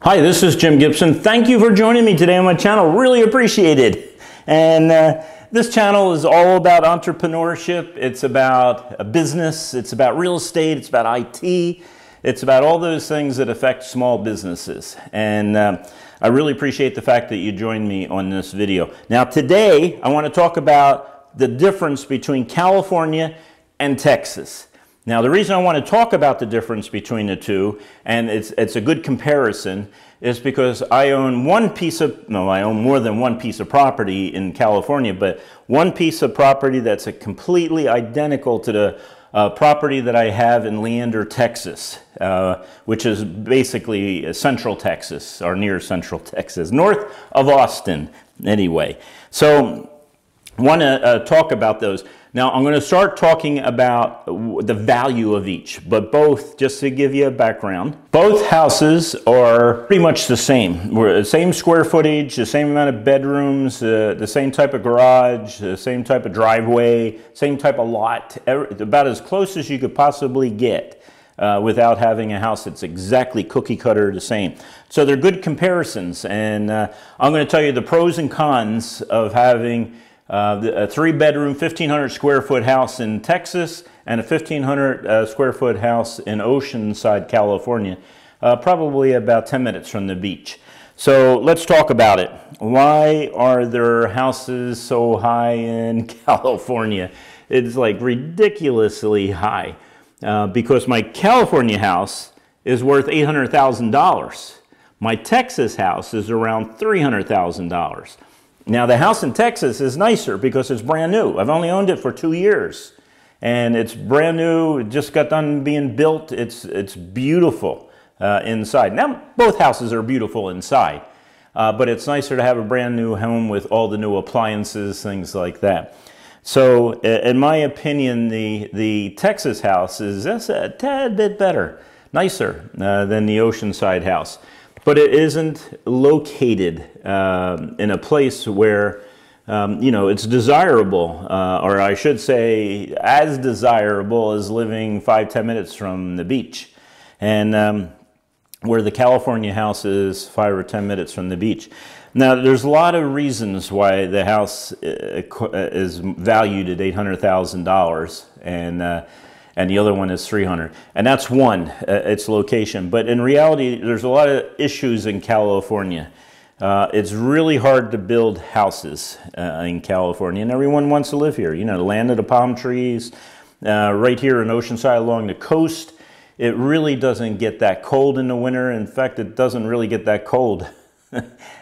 Hi, this is Jim Gibson. Thank you for joining me today on my channel. Really appreciate it. And this channel is all about entrepreneurship. It's about a business. It's about real estate. It's about IT. It's about all those things that affect small businesses. And I really appreciate the fact that you joined me on this video. Now today, I want to talk about the difference between California and Texas. Now, the reason I want to talk about the difference between the two, and it's a good comparison, is because I own I own more than one piece of property in California, but one piece of property that's completely identical to the property that I have in Leander, Texas, which is basically central Texas, or near central Texas, north of Austin, anyway. So I want to talk about those. Now, I'm going to start talking about the value of each, but both, just to give you a background, both houses are pretty much the same. We're the same square footage, the same amount of bedrooms, the same type of garage, the same type of driveway, same type of lot, about as close as you could possibly get without having a house that's exactly cookie cutter the same. So they're good comparisons, and I'm going to tell you the pros and cons of having a 3-bedroom, 1,500 square foot house in Texas and a 1,500 square foot house in Oceanside, California, probably about 10 minutes from the beach. So let's talk about it. Why are there houses so high in California? It's like ridiculously high because my California house is worth $800,000. My Texas house is around $300,000. Now, the house in Texas is nicer because it's brand new. I've only owned it for 2 years, and it's brand new. It just got done being built. It's beautiful inside. Now, both houses are beautiful inside, but it's nicer to have a brand new home with all the new appliances, things like that. So, in my opinion, the Texas house is just a tad bit better, nicer than the Oceanside house. But it isn't located in a place where, you know, it's desirable, or I should say as desirable as living 5–10 minutes from the beach. And where the California house is 5 or 10 minutes from the beach. Now, there's a lot of reasons why the house is valued at $800,000 and the other one is $300,000. And that's one, its location. But in reality, there's a lot of issues in California. It's really hard to build houses in California, and everyone wants to live here. You know, the land of the palm trees, right here in Oceanside along the coast, it really doesn't get that cold in the winter. In fact, it doesn't really get that cold.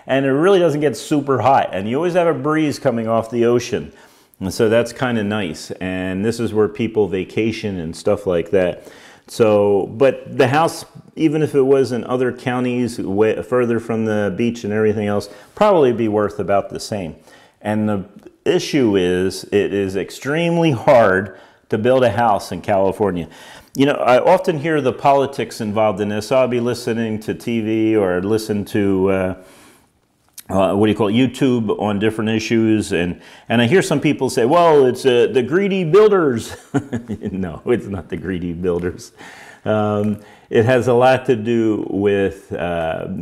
And it really doesn't get super hot. And you always have a breeze coming off the ocean. And so that's kind of nice, and this is where people vacation and stuff like that. So, but the house, even if it was in other counties way further from the beach and everything else, probably be worth about the same. And the issue is, it is extremely hard to build a house in California. You know, I often hear the politics involved in this. I'll be listening to TV or listen to what do you call it, YouTube on different issues, and I hear some people say, well, it's the greedy builders. No, it's not the greedy builders. It has a lot to do with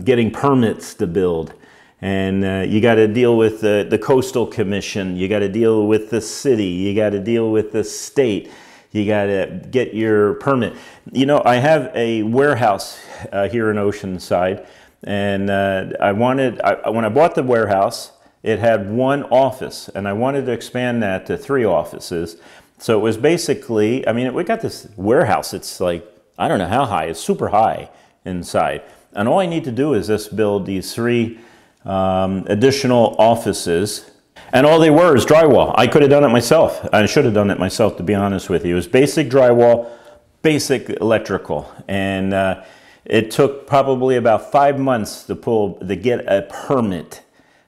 getting permits to build, and you got to deal with the Coastal Commission, you got to deal with the city, you got to deal with the state, you got to get your permit. You know, I have a warehouse here in Oceanside. And when I bought the warehouse, it had one office, and I wanted to expand that to 3 offices. So it was basically, I mean, we got this warehouse. It's like, I don't know how high. It's super high inside. And all I need to do is just build these 3 additional offices. And all they were is drywall. I could have done it myself. I should have done it myself, to be honest with you. It was basic drywall, basic electrical, and it took probably about 5 months to get a permit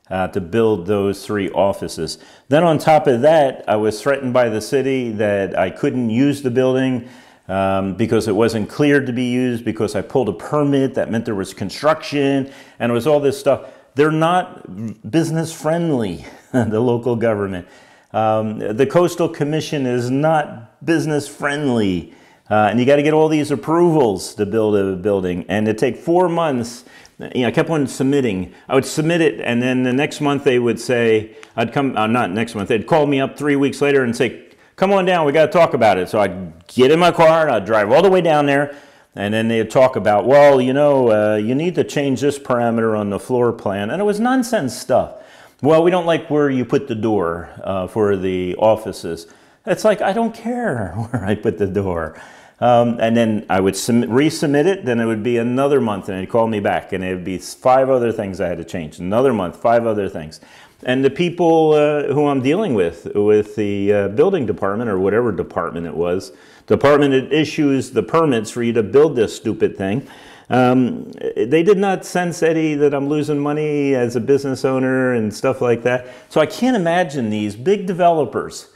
to build those 3 offices. Then on top of that, I was threatened by the city that I couldn't use the building because it wasn't cleared to be used, because I pulled a permit. That meant there was construction, and it was all this stuff. They're not business friendly, the local government. The Coastal Commission is not business friendly. And you got to get all these approvals to build a building, and it takes 4 months I kept on submitting. I would submit it, and then the next month they would say, I'd come, not next month, they'd call me up 3 weeks later and say, come on down, we got to talk about it. So I'd get in my car and I'd drive all the way down there, and then they'd talk about, well, you know, you need to change this parameter on the floor plan. And it was nonsense stuff. Well, we don't like where you put the door for the offices. It's like, I don't care where I put the door. And then I would resubmit it, then it would be another month, and they'd call me back, and it would be 5 other things I had to change. Another month, 5 other things. And the people who I'm dealing with the building department, or whatever department it was, department that issues the permits for you to build this stupid thing, they did not sense, Eddie, that I'm losing money as a business owner and stuff like that. So I can't imagine these big developers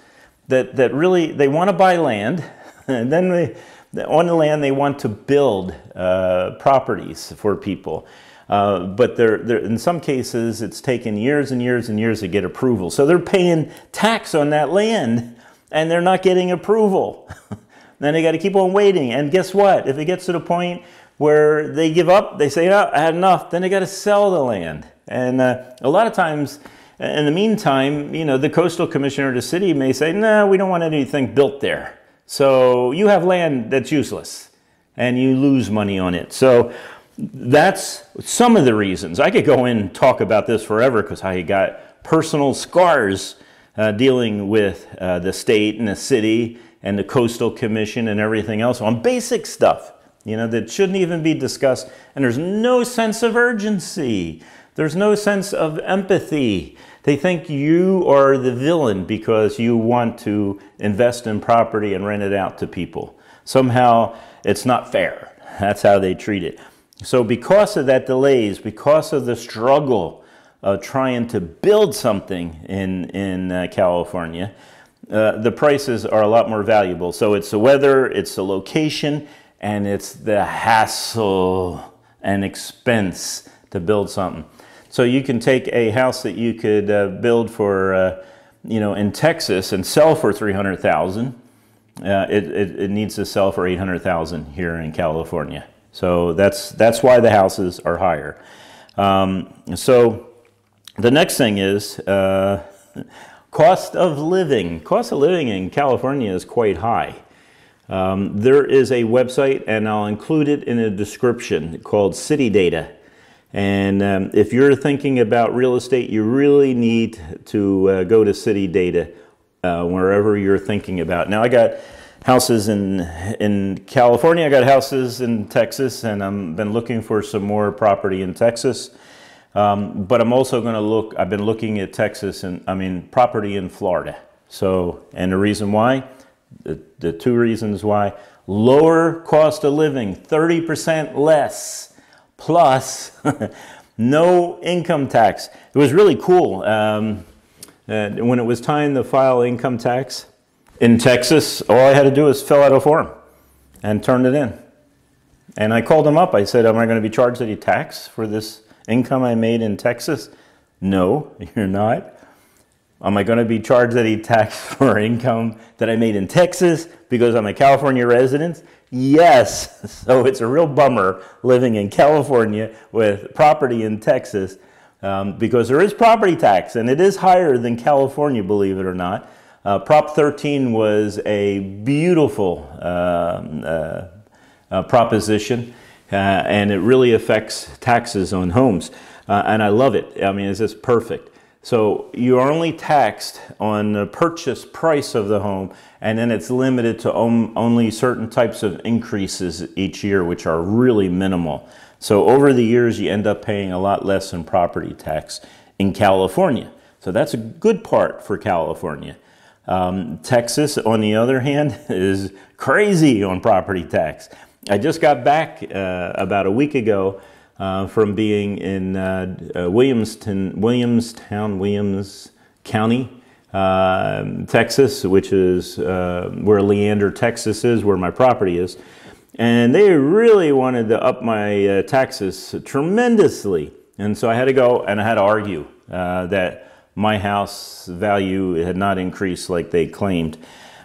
that really, they want to buy land, and then on the land they want to build properties for people. But in some cases, it's taken years and years and years to get approval. So they're paying tax on that land, and they're not getting approval. Then they got to keep on waiting. And guess what? If it gets to the point where they give up, they say, oh, I had enough, then they got to sell the land. And a lot of times, in the meantime, you know, the coastal commissioner of the city may say, no, we don't want anything built there. So you have land that's useless, and you lose money on it. So that's some of the reasons. I could go in and talk about this forever because I got personal scars dealing with the state and the city and the coastal commission and everything else on basic stuff, you know, that shouldn't even be discussed. And there's no sense of urgency. There's no sense of empathy. They think you are the villain because you want to invest in property and rent it out to people. Somehow it's not fair. That's how they treat it. So because of that delays, because of the struggle of trying to build something in California, the prices are a lot more valuable. So it's the weather, it's the location, and it's the hassle and expense to build something. So you can take a house that you could build for, you know, in Texas and sell for $300,000. It needs to sell for $800,000 here in California. So that's why the houses are higher. So the next thing is cost of living. Cost of living in California is quite high. There is a website, and I'll include it in a description, called City Data. And if you're thinking about real estate, you really need to go to City Data wherever you're thinking about. Now, I got houses in California, I got houses in Texas, and I've been looking for some more property in Texas. But I'm also going to look, I've been looking at Texas and, property in Florida. So, and the reason why, the 2 reasons why: lower cost of living, 30% less. Plus, no income tax. It was really cool. When it was time to file income tax in Texas, all I had to do was fill out a form and turn it in. And I called them up. I said, am I going to be charged any tax for this income I made in Texas? No, you're not. Am I going to be charged any tax for income that I made in Texas because I'm a California resident? Yes. So it's a real bummer living in California with property in Texas because there is property tax, and it is higher than California, believe it or not. Prop 13 was a beautiful proposition, and it really affects taxes on homes. And I love it. I mean, it's just perfect. So you are only taxed on the purchase price of the home, and then it's limited to only certain types of increases each year, which are really minimal. So over the years, you end up paying a lot less in property tax in California. So that's a good part for California. Texas, on the other hand, is crazy on property tax. I just got back about a week ago from being in Williams County, Texas, which is where Leander, Texas is, where my property is. And they really wanted to up my taxes tremendously. And so I had to go and I had to argue that my house value had not increased like they claimed.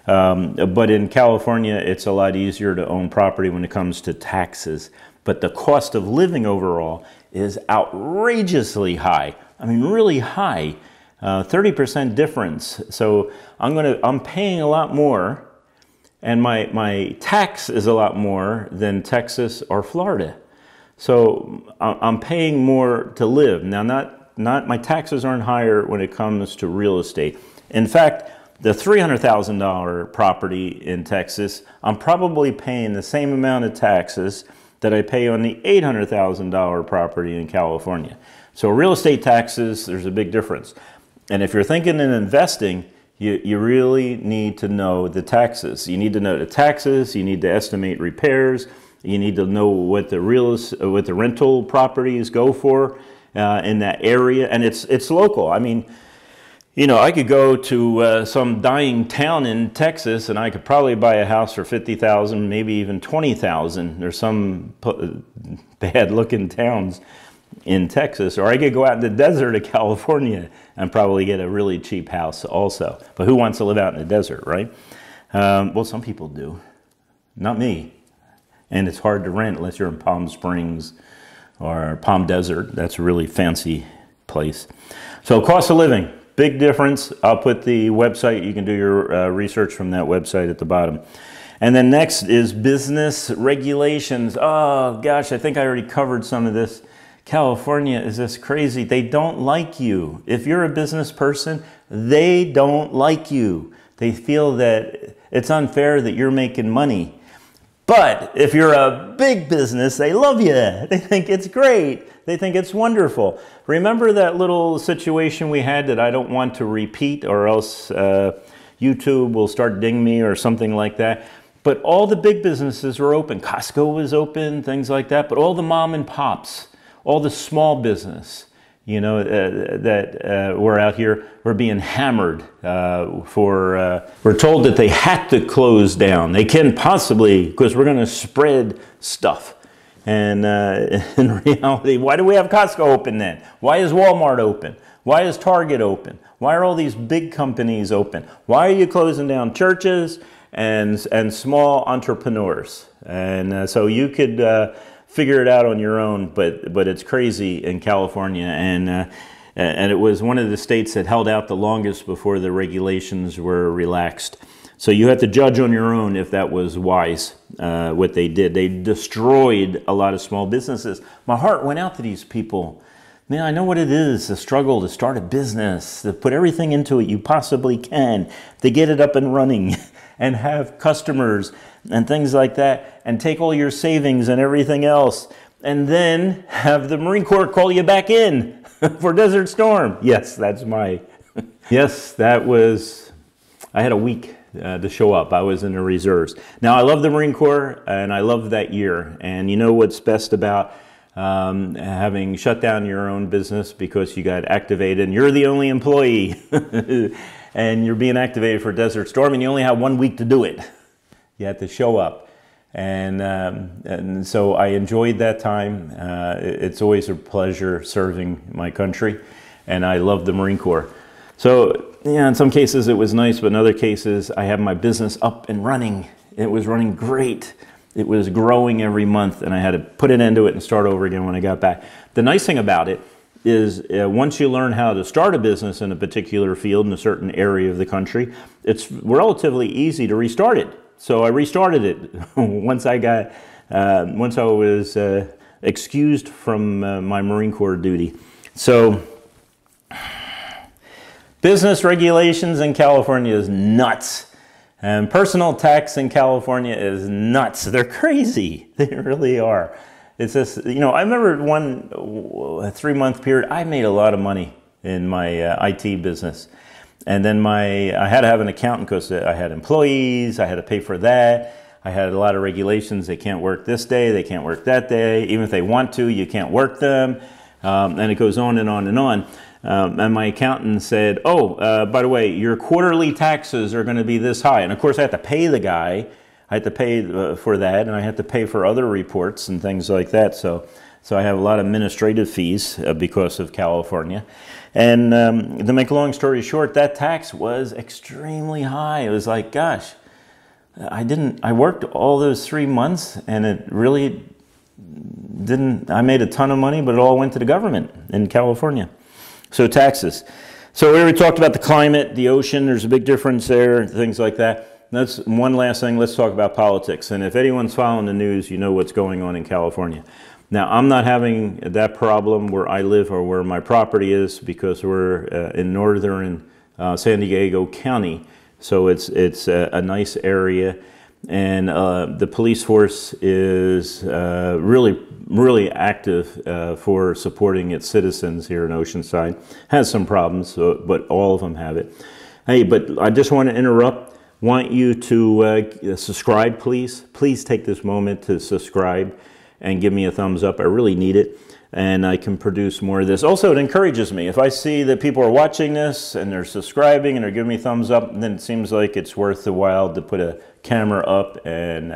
But in California, it's a lot easier to own property when it comes to taxes. But the cost of living overall is outrageously high. I mean, really high, 30% difference. So I'm paying a lot more, and my tax is a lot more than Texas or Florida. So I'm paying more to live. Now, not my taxes aren't higher when it comes to real estate. In fact, the $300,000 property in Texas, I'm probably paying the same amount of taxes that I pay on the $800,000 property in California. So real estate taxes, there's a big difference. And if you're thinking in investing, you really need to know the taxes. You need to know the taxes, you need to estimate repairs, you need to know what the rental properties go for in that area, and it's local. I mean, you know, I could go to some dying town in Texas, and I could probably buy a house for $50,000, maybe even $20,000. There's some bad-looking towns in Texas, or I could go out in the desert of California and probably get a really cheap house also. But who wants to live out in the desert, right? Well, some people do, not me. And it's hard to rent unless you're in Palm Springs or Palm Desert. That's a really fancy place. So cost of living, big difference. I'll put the website, you can do your research from that website at the bottom. And then next is business regulations. Oh gosh, I think I already covered some of this. California is just crazy. They don't like you. If you're a business person, they don't like you. They feel that it's unfair that you're making money. But if you're a big business, they love you. They think it's great. They think it's wonderful. Remember that little situation we had that I don't want to repeat, or else YouTube will start dinging me or something like that. But all the big businesses were open. Costco was open, things like that. But all the mom and pops, all the small business, you know, that were out here were being hammered we're told that they had to close down. They can't possibly, because we're going to spread stuff. And in reality, why do we have Costco open then? Why is Walmart open? Why is Target open? Why are all these big companies open? Why are you closing down churches and small entrepreneurs? And so you could figure it out on your own, but it's crazy in California, and it was one of the states that held out the longest before the regulations were relaxed. So you have to judge on your own if that was wise, what they did. They destroyed a lot of small businesses. My heart went out to these people. Man, I know what it is, the struggle to start a business, to put everything into it you possibly can, to get it up and running, and have customers and things like that, and take all your savings and everything else, and then have the Marine Corps call you back in for Desert Storm. Yes, that's my, yes, that was, I had a week to show up. I was in the reserves. Now, I love the Marine Corps, and I love that year, and you know what's best about having shut down your own business because you got activated, and you're the only employee, and you're being activated for Desert Storm, and you only have 1 week to do it. You had to show up, and so I enjoyed that time. It's always a pleasure serving my country, and I love the Marine Corps. So yeah, in some cases it was nice, but in other cases I had my business up and running. It was running great. It was growing every month, and I had to put an end to it and start over again when I got back. The nice thing about it is once you learn how to start a business in a particular field in a certain area of the country, it's relatively easy to restart it. So I restarted it once I was excused from my Marine Corps duty. So business regulations in California is nuts. And personal tax in California is nuts. They're crazy. They really are. It's just, you know, I remember one 3-month period, I made a lot of money in my IT business. And then I had to have an accountant because I had employees, I had to pay for that. I had a lot of regulations. They can't work this day, they can't work that day. Even if they want to, you can't work them. And it goes on and on and on. And my accountant said, oh, by the way, your quarterly taxes are going to be this high. And of course I had to pay the guy. I had to pay for that, and I had to pay for other reports and things like that. So I have a lot of administrative fees because of California. And to make a long story short, that tax was extremely high. It was like, gosh, I worked all those 3 months, and it really I made a ton of money, but it all went to the government in California. So taxes. So we already talked about the climate, the ocean, there's a big difference there, things like that. That's one last thing, let's talk about politics. And if anyone's following the news, you know what's going on in California. Now, I'm not having that problem where I live or where my property is, because we're in northern San Diego County. So it's a nice area. And the police force is really active for supporting its citizens here in Oceanside. Has some problems, but all of them have it. Hey, but I just want to interrupt. Want you to subscribe, please. Please take this moment to subscribe and give me a thumbs up. I really need it, and I can produce more of this. Also, it encourages me. If I see that people are watching this and they're subscribing and they're giving me thumbs up, then it seems like it's worth the while to put a camera up and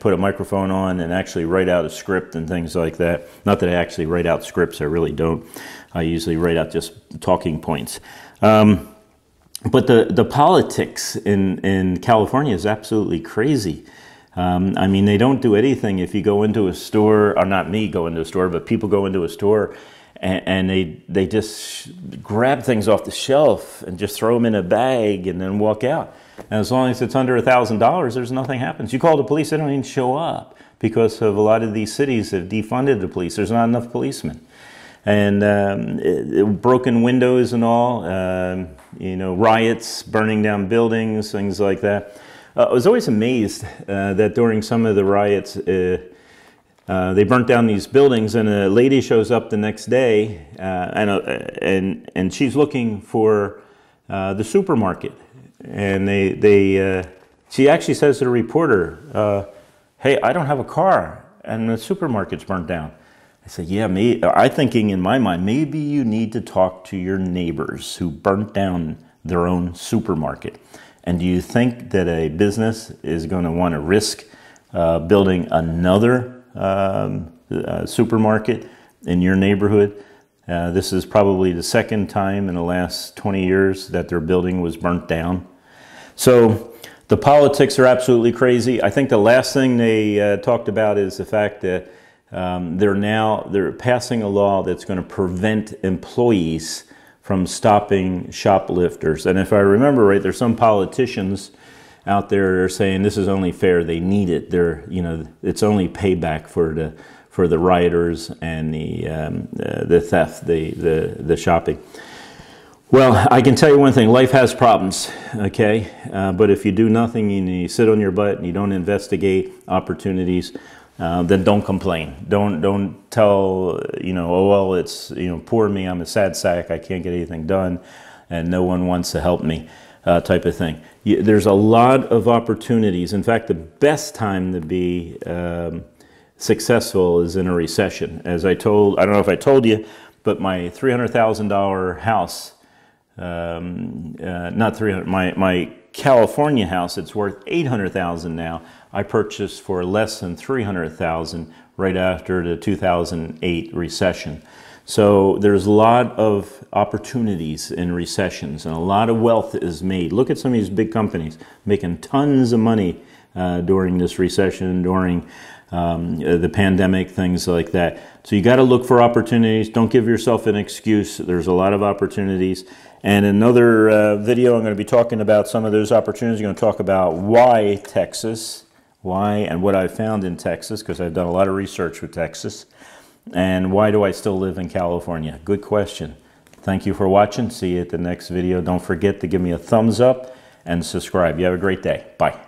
put a microphone on and actually write out a script and things like that. Not that I actually write out scripts, I really don't. I usually write out just talking points. But the politics in California is absolutely crazy. I mean, they don't do anything. If you go into a store, or not me go into a store, but people go into a store and they just grab things off the shelf and just throw them in a bag and then walk out. And as long as it's under $1,000, there's nothing happens. You call the police, they don't even show up, because of a lot of these cities have defunded the police. There's not enough policemen. And broken windows and all, you know, riots, burning down buildings, things like that. I was always amazed that during some of the riots, they burnt down these buildings, and a lady shows up the next day, and she's looking for the supermarket. And she actually says to the reporter, hey, I don't have a car, and the supermarket's burnt down. I said, yeah, I'm thinking in my mind, maybe you need to talk to your neighbors who burnt down their own supermarket. And do you think that a business is going to want to risk building another supermarket in your neighborhood? This is probably the second time in the last 20 years that their building was burnt down. So the politics are absolutely crazy. I think the last thing they talked about is the fact that they're passing a law that's going to prevent employees from stopping shoplifters. And if I remember right, there's some politicians out there that are saying this is only fair, they need it. You know, it's only payback for the rioters and the theft, the shopping. Well, I can tell you one thing, life has problems, okay? But if you do nothing and you sit on your butt and you don't investigate opportunities, then don't complain. Don't tell, you know, oh, well, it's, you know, poor me, I'm a sad sack, I can't get anything done, and no one wants to help me, type of thing. There's a lot of opportunities. In fact, the best time to be successful is in a recession. As I don't know if I told you, but my $300,000 house, not 300, my California house, it's worth $800,000 now. I purchased for less than $300,000 right after the 2008 recession. So there's a lot of opportunities in recessions, and a lot of wealth is made. Look at some of these big companies making tons of money during this recession, during the pandemic, things like that. So you got to look for opportunities. Don't give yourself an excuse. There's a lot of opportunities. And another video, I'm going to be talking about some of those opportunities. I'm going to talk about why Texas, why and what I found in Texas, because I've done a lot of research with Texas. And why do I still live in California? Good question. Thank you for watching. See you at the next video. Don't forget to give me a thumbs up and subscribe. You have a great day. Bye.